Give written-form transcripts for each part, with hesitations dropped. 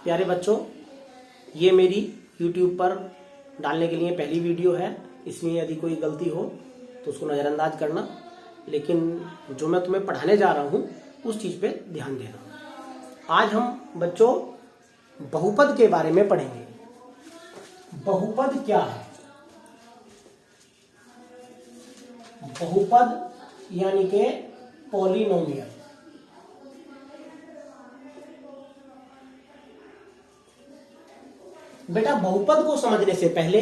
प्यारे बच्चों, ये मेरी YouTube पर डालने के लिए पहली वीडियो है, इसलिए यदि कोई गलती हो तो उसको नज़रअंदाज करना। लेकिन जो मैं तुम्हें पढ़ाने जा रहा हूँ उस चीज़ पे ध्यान देना। आज हम बच्चों बहुपद के बारे में पढ़ेंगे। बहुपद क्या है? बहुपद यानी के पॉलिनोमियल। बेटा, बहुपद को समझने से पहले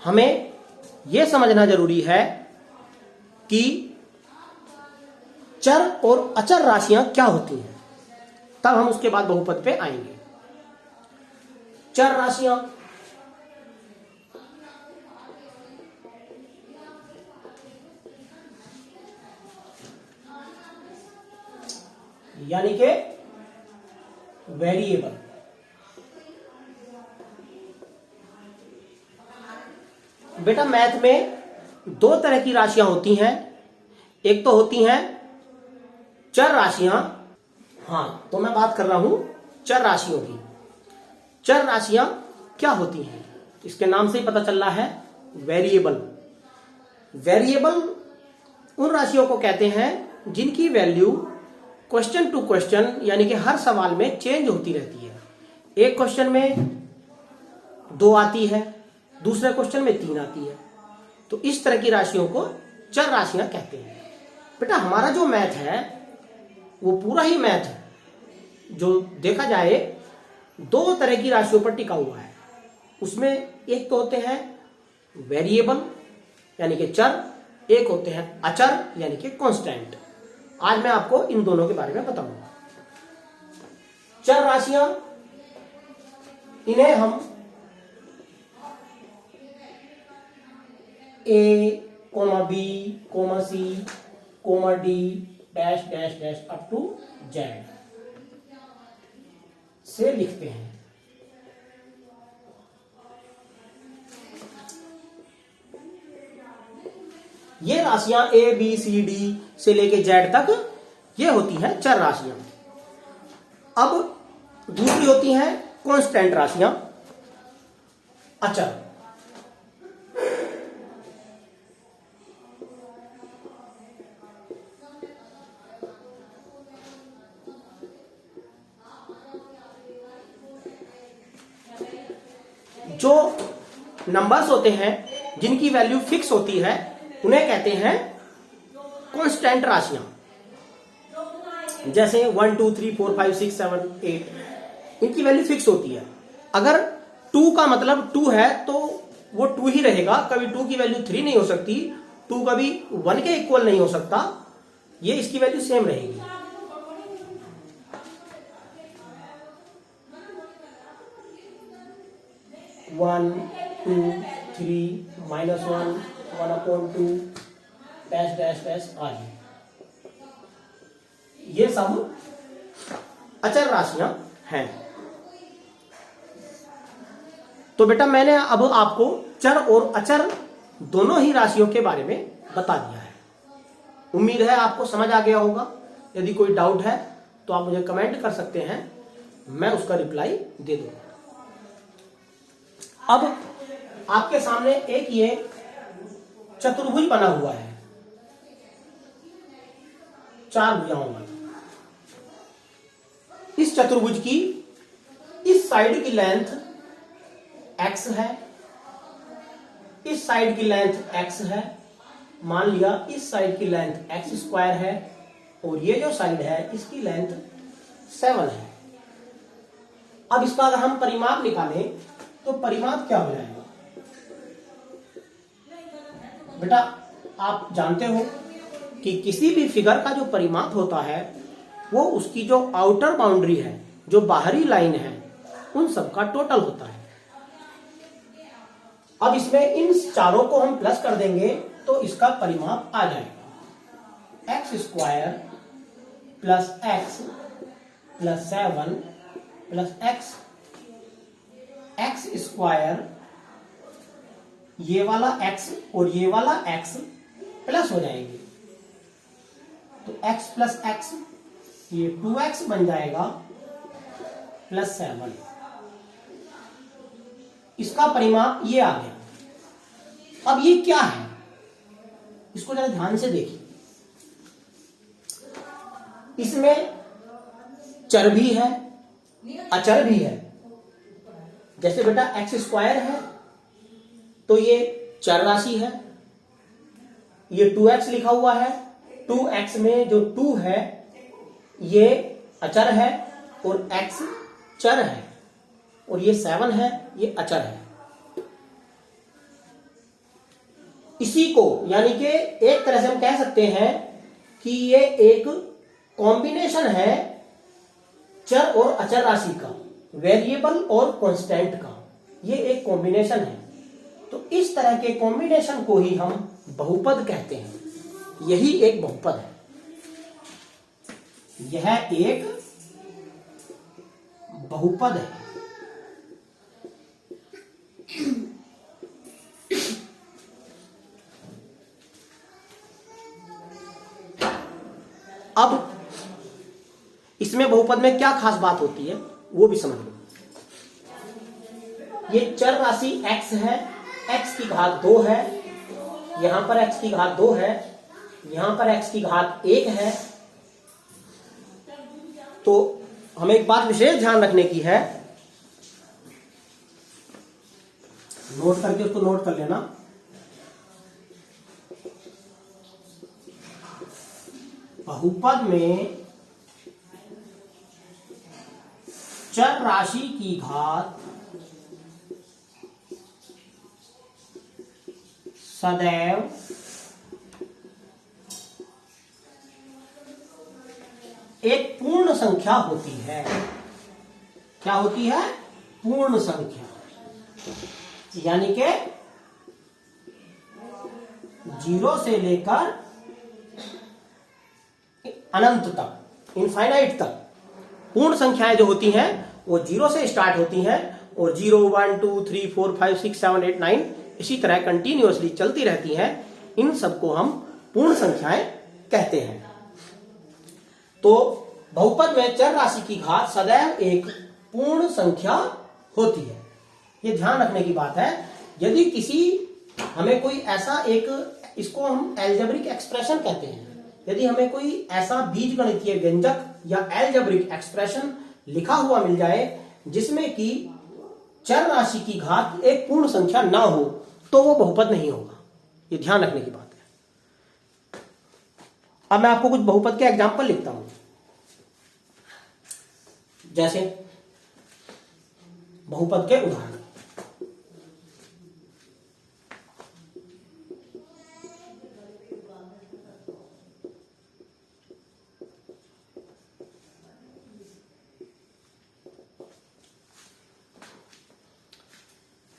हमें यह समझना जरूरी है कि चर और अचर राशियां क्या होती हैं, तब हम उसके बाद बहुपद पे आएंगे। चर राशियां यानी के वेरिएबल। बेटा, मैथ में दो तरह की राशियां होती हैं। एक तो होती हैं चर राशियां। हाँ, तो मैं बात कर रहा हूं चर राशियों की। चर राशियां क्या होती हैं? इसके नाम से ही पता चल रहा है, वेरिएबल। वेरिएबल उन राशियों को कहते हैं जिनकी वैल्यू क्वेश्चन टू क्वेश्चन यानी कि हर सवाल में चेंज होती रहती है। एक क्वेश्चन में 2 आती है, दूसरे क्वेश्चन में 3 आती है। तो इस तरह की राशियों को चर राशियां कहते हैं। बेटा, हमारा जो मैथ है वो पूरा ही मैथ है जो देखा जाए 2 तरह की राशियों पर टिका हुआ है। उसमें एक तो होते हैं वेरिएबल यानी कि चर, एक होते हैं अचर यानी कि कांस्टेंट। आज मैं आपको इन दोनों के बारे में बताऊंगा। चर राशियां, इन्हें हम A, B, C, D dash dash dash up to Z से लिखते हैं। ये राशियां A, B, C, D से लेके Z तक ये होती हैं चर राशियां। अब दूसरी होती हैं कांस्टेंट राशियां, अचर। जो नंबर्स होते हैं जिनकी वैल्यू फिक्स होती है उन्हें कहते हैं कांस्टेंट राशियां। जैसे 1 2 3 4 5 6 7 8 इनकी वैल्यू फिक्स होती है। अगर 2 का मतलब 2 है तो वो 2 ही रहेगा, कभी 2 की वैल्यू 3 नहीं हो सकती, 2 कभी 1 के इक्वल नहीं हो सकता, ये इसकी वैल्यू सेम रहेगी। 1 2 3 -1 1/2 डैश डैश डैश आदि, ये सब अचर राशियां हैं। तो बेटा, मैंने अब आपको चर और अचर दोनों ही राशियों के बारे में बता दिया है। उम्मीद है आपको समझ आ गया होगा। यदि कोई डाउट है तो आप मुझे कमेंट कर सकते हैं, मैं उसका रिप्लाई दे दूंगा। अब आपके सामने एक ये चतुर्भुज बना हुआ है, 4 भुजाओं वाला। इस चतुर्भुज की इस साइड की लेंथ x है, इस साइड की लेंथ x है। मान लिया इस साइड की लेंथ x² है और ये जो साइड है इसकी लेंथ 7 है। अब इसका अगर हम परिमाप निकालें तो परिमाप क्या हो जाएगा? बेटा, आप जानते हो कि किसी भी फिगर का जो परिमाप होता है वो उसकी जो आउटर बाउंड्री है, जो बाहरी लाइन है, उन सब का टोटल होता है। अब इसमें इन चारों को हम प्लस कर देंगे तो इसका परिमाप आ जाएगा x² plus x plus 7 plus x² ये वाला x और ये वाला x प्लस हो जाएंगे। तो x प्लस x ये 2x बन जाएगा प्लस 7, इसका परिमाप ये आ गया। अब ये क्या है, इसको जरा ध्यान से देखिए। इसमें चर भी है, अचर भी है। जैसे बेटा एक्स स्क्वायर है तो ये चर राशि है, ये 2x लिखा हुआ है, 2x में जो 2 है ये अचर है और x चर है, और ये 7 है ये अचर है। इसी को यानी कि एक तरह से हम कह सकते हैं कि ये एक कॉम्बिनेशन है चर और अचर राशि का, वेरिएबल और कांस्टेंट का, ये एक कॉम्बिनेशन है। तो इस तरह के कॉम्बिनेशन को ही हम बहुपद कहते हैं, यही एक बहुपद है। यह एक बहुपद है। अब इसमें बहुपद में क्या खास बात होती है वो भी समझ लो। ये चर राशि x है, x की घात 2 है, यहां पर x की घात 2 है, यहां पर x की घात 1 है। तो हमें एक बात विशेष ध्यान रखने की है, नोट करके उसको नोट कर लेना। बहुपद में चर राशि की घात सदैव एक पूर्ण संख्या होती है। क्या होती है? पूर्ण संख्या, यानी कि 0 से लेकर अनंत तक, इनफाइनाइट तक पूर्ण संख्याएं जो होती हैं वो 0 से स्टार्ट होती हैं और 0, 1, 2, 3, 4, 5, 6, 7, 8, 9 इसी तरह कंटिन्यूअसली चलती रहती हैं। इन सबको हम पूर्ण संख्याएं कहते हैं। तो बहुपद में चर राशि की घात सदैव एक पूर्ण संख्या होती है, ये ध्यान रखने की बात है। यदि किसी हमें कोई ऐसा एक, इसको हम एल्जेब्रिक एक्सप्रेशन कहते हैं, यदि हमें कोई ऐसा बीजगणितीय व्यंजक या एल्जेब्रिक एक्सप्रेशन लिखा हुआ मिल जाए जिसमें कि चर राशि की घात एक पूर्ण संख्या ना हो, तो वो बहुपद नहीं होगा, ये ध्यान रखने की बात है। अब मैं आपको कुछ बहुपद के एग्जांपल लिखता हूं। जैसे बहुपद के उदाहरण,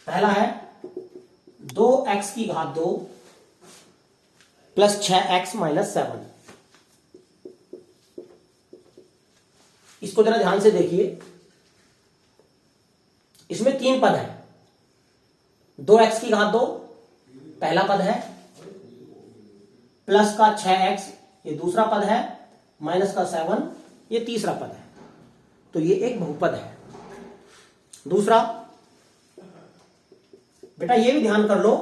पहला है 2x की घात 2 प्लस 6x माइनस 7। इसको जरा ध्यान से देखिए, इसमें 3 पद है। 2x की घात 2 पहला पद है, प्लस का 6x ये दूसरा पद है, माइनस का 7 ये तीसरा पद है। तो ये एक बहुपद है। दूसरा बेटा ये भी ध्यान कर लो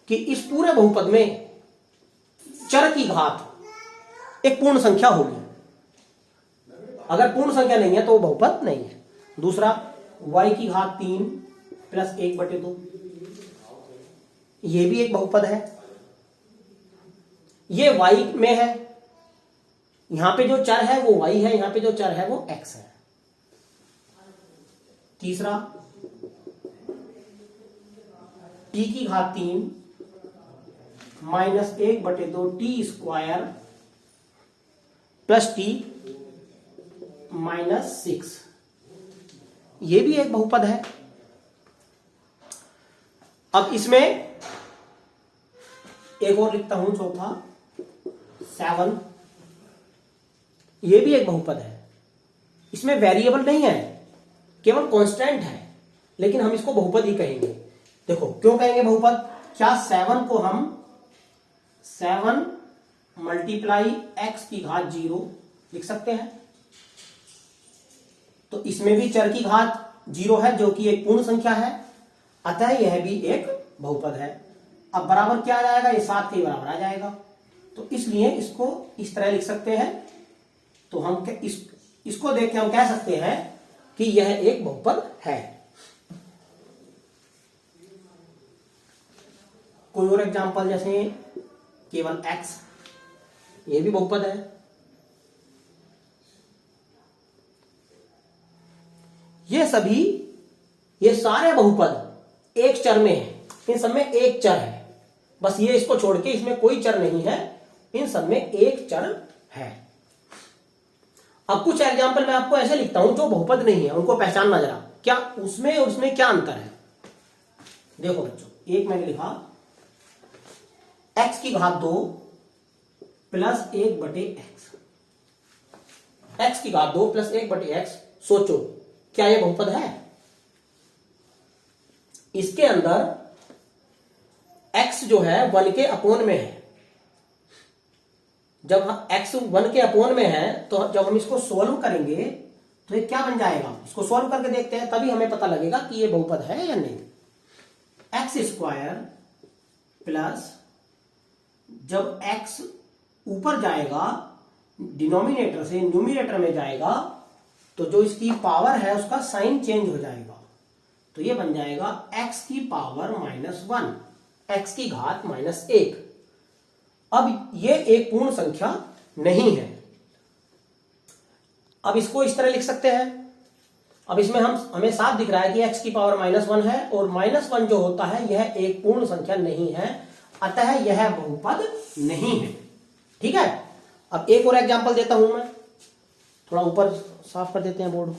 कि इस पूरे बहुपद में चर की घात एक पूर्ण संख्या होगी। अगर पूर्ण संख्या नहीं है तो वो बहुपद नहीं है। दूसरा y की घात 3 प्लस 1/2, ये भी एक बहुपद है। ये y में है, यहां पे जो चर है वो y है, यहां पे जो चर है वो x है। तीसरा t की घात 3 minus 1/2 t square plus t minus 6, ये भी एक बहुपद है। अब इसमें एक और लिखता हूं, चौथा 7, ये भी एक बहुपद है। इसमें वेरिएबल नहीं है, केवल कांस्टेंट है, लेकिन हम इसको बहुपद ही कहेंगे। देखो क्यों कहेंगे बहुपद? क्या 7 को हम 7 मल्टीप्लाई x की घात 0 लिख सकते हैं? तो इसमें भी चर की घात 0 है जो कि एक पूर्ण संख्या है, अतः यह भी एक बहुपद है। अब बराबर क्या आ जाएगा, ये 7 के बराबर आ जाएगा, तो इसलिए इसको इस तरह लिख सकते हैं। तो हम इसको देख के हम कह सकते हैं कि यह एक बहुपद है। कोई और एग्जांपल, जैसे केवल x, ये भी बहुपद है। ये सारे बहुपद एक चर में है, इन सब में एक चर है, बस ये इसको छोड़ के इसमें कोई चर नहीं है, इन सब में एक चर है। अब कुछ एग्जांपल मैं आपको ऐसे लिखता हूं जो बहुपद नहीं है, उनको पहचानना जरा, क्या उसमें और उसमें क्या अंतर है। देखो बच्चों, एक मैंने लिखा x की घात 2 प्लस 1/x, x की घात 2 प्लस 1/x। सोचो क्या यह बहुपद है? इसके अंदर x जो है 1 के अपोन में है। जब x 1 के अपोन में है तो जब हम इसको सोल्व करेंगे तो ये क्या बन जाएगा, इसको सोल्व करके देखते हैं, तभी हमें पता लगेगा कि ये बहुपद है या नहीं। x² प्लस, जब x ऊपर जाएगा डिनोमिनेटर से न्यूमिनेटर में जाएगा तो जो इसकी पावर है उसका साइन चेंज हो जाएगा, तो ये बन जाएगा x की पावर -1, x की घात -1। अब ये एक पूर्ण संख्या नहीं है। अब इसको इस तरह लिख सकते हैं। अब इसमें हमें साफ दिख रहा है कि x की पावर -1 है, और -1 जो होता है यह एक पूर्ण संख्या नहीं है, अतः यह बहुपद नहीं है। ठीक है, अब एक और एग्जांपल देता हूं मैं, थोड़ा ऊपर साफ कर देते हैं बोर्ड को।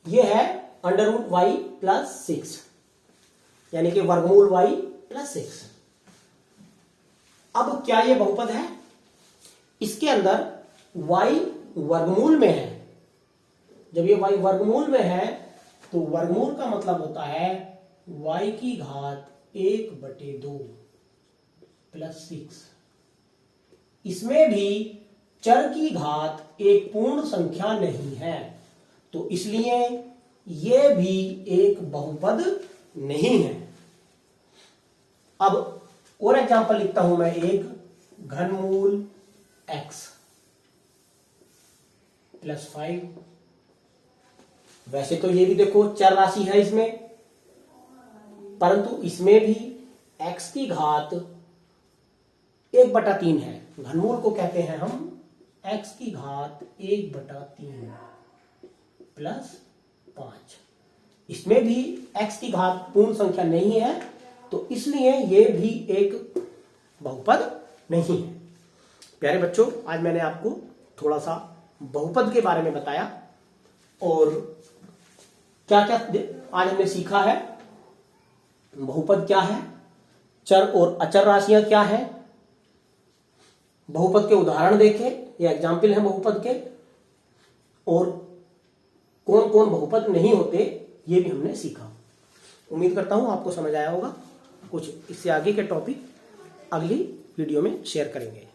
यह है √y + 6, यानी कि वर्गमूल y + 6। अब क्या यह बहुपद है? इसके अंदर y वर्गमूल में है। जब ये y वर्गमूल में है तो वर्गमूल का मतलब होता है y की घात 1/2 + 6। इसमें भी चर की घात एक पूर्ण संख्या नहीं है, तो इसलिए यह भी एक बहुपद नहीं है। अब और एग्जांपल लिखता हूं मैं, एक घनमूल x + 5। वैसे तो ये भी देखो चर राशि है इसमें, परंतु इसमें भी x की घात 1/3 है। घनमूल को कहते हैं हम x की घात 1/3 + 5। इसमें भी x की घात पूर्ण संख्या नहीं है, तो इसलिए यह भी एक बहुपद नहीं है। प्यारे बच्चों, आज मैंने आपको थोड़ा सा बहुपद के बारे में बताया, और क्या क्या आज हमने सीखा है। बहुपद क्या है, चर और अचर राशियां क्या है, बहुपद के उदाहरण देखे, ये एग्जाम्पल है बहुपद के, और कौन कौन बहुपद नहीं होते ये भी हमने सीखा। उम्मीद करता हूं आपको समझ आया होगा। कुछ इससे आगे के टॉपिक अगली वीडियो में शेयर करेंगे।